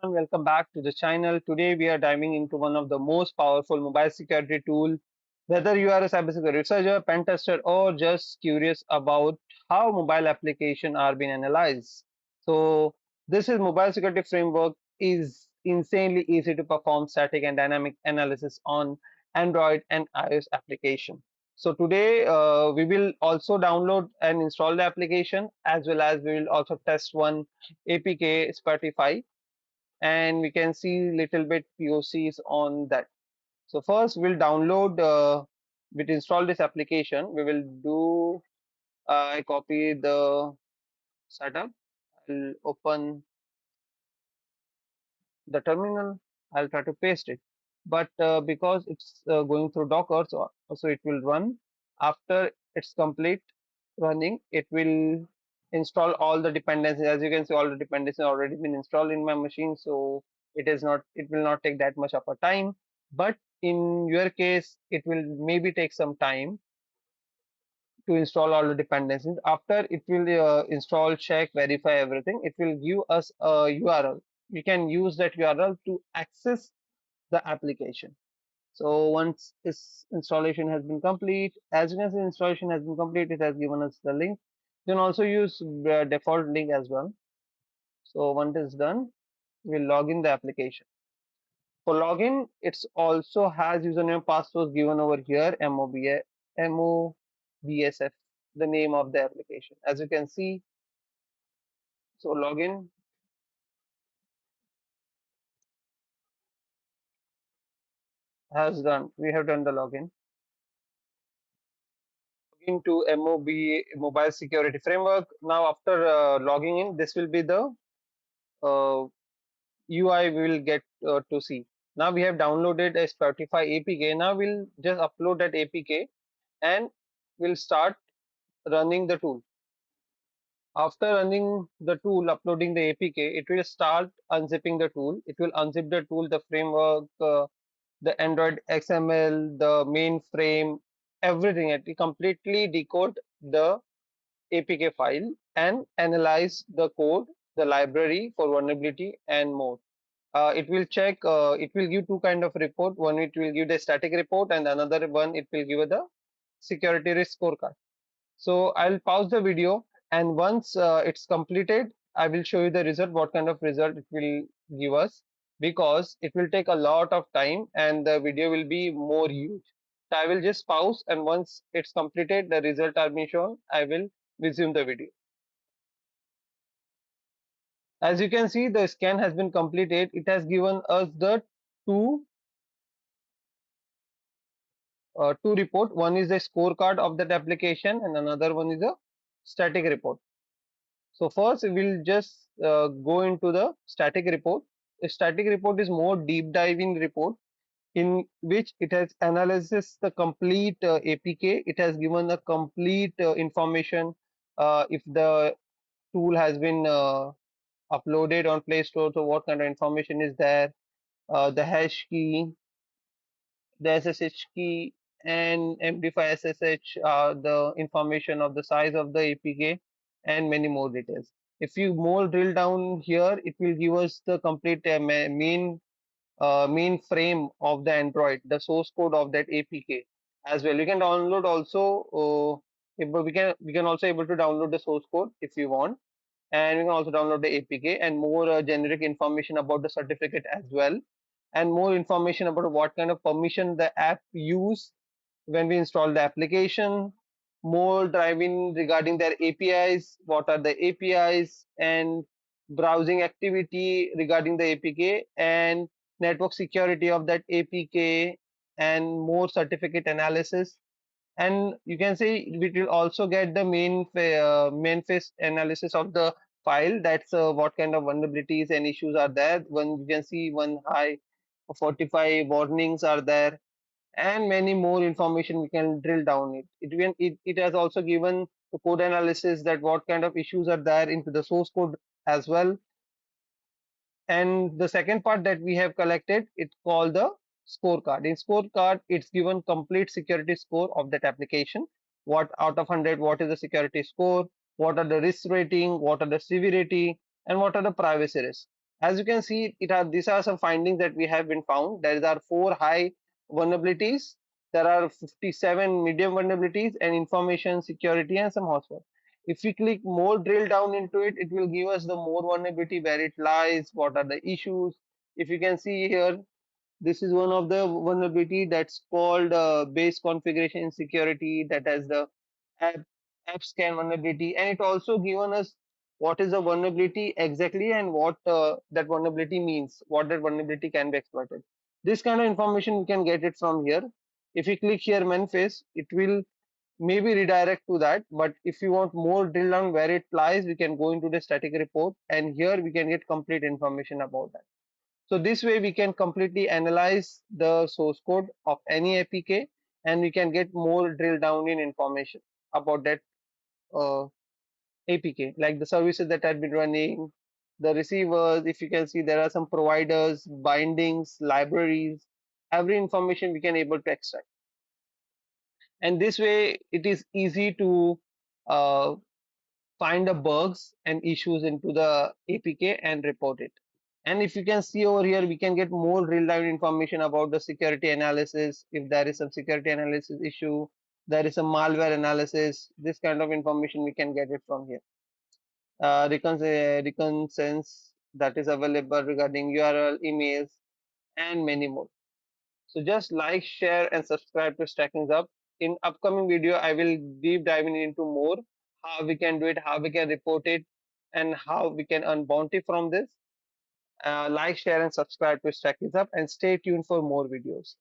And welcome back to the channel. Today we are diving into one of the most powerful mobile security tool. Whether you are a cybersecurity researcher, pen tester, or just curious about how mobile applications are being analyzed. So this is mobile security framework is insanely easy to perform static and dynamic analysis on Android and iOS application. So today we will also download and install the application as well as we will also test one APK Spotify and we can see little bit POCs on that. So first we'll download, we'll install this application. We will do, I copy the setup. I'll open the terminal. I'll try to paste it. But because it's going through Docker, so it will run. After it's complete running, it will install all the dependencies. As you can see, all the dependencies already been installed in my machine, so it will not take that much of a time. But in your case, it will maybe take some time to install all the dependencies. After it will install, check, verify everything. It will give us a URL. We can use that URL to access the application. So once this installation has been complete, as soon as the installation has been complete, it has given us the link. You can also use the default link as well. So once it's done, we'll log in the application. For login, it's also has username password given over here, MOBSF, the name of the application. As you can see, so login has done. We have done the login. Into MOB Mobile Security Framework. Now, after logging in, this will be the UI we will get to see. Now we have downloaded a Spotify APK. Now we'll just upload that APK and we'll start running the tool. After running the tool, uploading the APK, it will start unzipping the tool. It will unzip the tool, the framework, the Android XML, the mainframe, everything. It will completely decode the APK file and analyze the code, the library for vulnerability and more. It will check, it will give two kind of report. One, it will give the static report and another one, it will give the security risk scorecard. So I'll pause the video and once it's completed, I will show you the result, what kind of result it will give us because it will take a lot of time and the video will be more huge. So I will just pause and once it's completed, the result are being shown, I will resume the video. As you can see, the scan has been completed. It has given us the two two report. One is the scorecard of that application and another one is a static report. So first we will just go into the static report. The static report is more deep diving report in which it has analyzes the complete APK. It has given the complete information if the tool has been uploaded on Play Store. So what kind of information is there? The hash key, the SSH key, and MD5 SSH, the information of the size of the APK, and many more details. If you more drill down here, it will give us the complete main frame of the Android, the source code of that APK as well. You can download also. But we can also able to download the source code if you want, and we can also download the APK and more generic information about the certificate as well, and more information about what kind of permission the app use when we install the application, more driving regarding their APIs, what are the APIs, and browsing activity regarding the APK, and network security of that APK, and more certificate analysis. And you can say we will also get the main face analysis of the file. That's what kind of vulnerabilities and issues are there. When you can see one high 45 warnings are there and many more information we can drill down it has also given the code analysis that what kind of issues are there into the source code as well. And the second part that we have collected, it's called the scorecard. In scorecard, it's given complete security score of that application. What out of 100, what is the security score? What are the risk rating? What are the severity? And what are the privacy risks? As you can see, these are some findings that we have been found. There are 4 high vulnerabilities. There are 57 medium vulnerabilities and information security and some hotspot. If we click more drill down into it, it will give us the more vulnerability, where it lies, what are the issues. If you can see here, this is one of the vulnerability that's called base configuration insecurity, that has the app, app scan vulnerability, and it also given us what is the vulnerability exactly and what that vulnerability means, what that vulnerability can be exploited. This kind of information we can get it from here. If we click here manifest, it will maybe redirect to that. But if you want more drill down where it lies, we can go into the static report, and here we can get complete information about that. So this way we can completely analyze the source code of any APK, and we can get more drill down in information about that uh, APK, like the services that have been running, the receivers. If you can see, there are some providers, bindings, libraries, every information we can able to extract. And this way it is easy to uh, find the bugs and issues into the APK and report it. And if you can see over here, we can get more real-time information about the security analysis. If there is some security analysis issue, there is some malware analysis, this kind of information we can get it from here. Reconnaissance that is available regarding URL, emails, and many more. So just like, share, and subscribe to Stacking Up. In upcoming video, I will deep diving into more how we can do it, how we can report it, and how we can earn bounty from this. Like, share, and subscribe to Stacking Up, and stay tuned for more videos.